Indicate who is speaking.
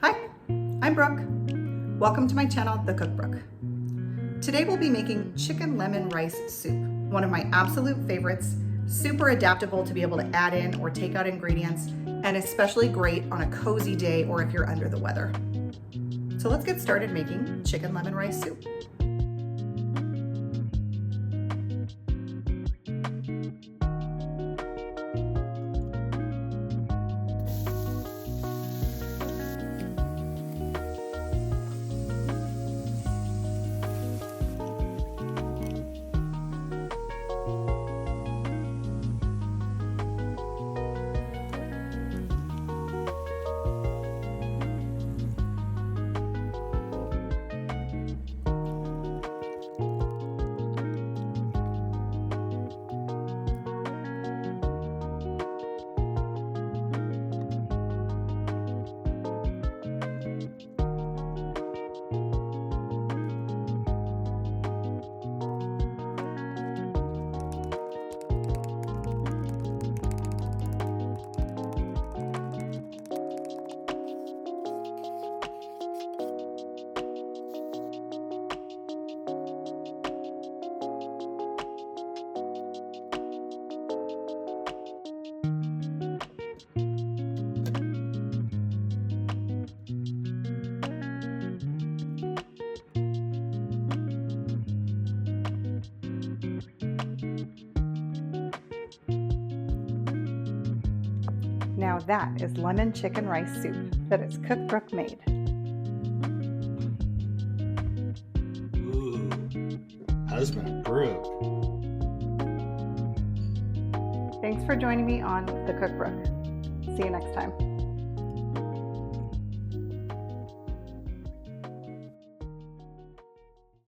Speaker 1: Hi, I'm Brooke. Welcome to my channel, The Cook Brooke. Today we'll be making chicken lemon rice soup, one of my absolute favorites, super adaptable to be able to add in or take out ingredients, and especially great on a cozy day or if you're under the weather. So let's get started making chicken lemon rice soup. Now that is lemon chicken rice soup that is Cook Brooke made.
Speaker 2: Ooh, husband approved.
Speaker 1: Thanks for joining me on The Cook Brooke. See you next time.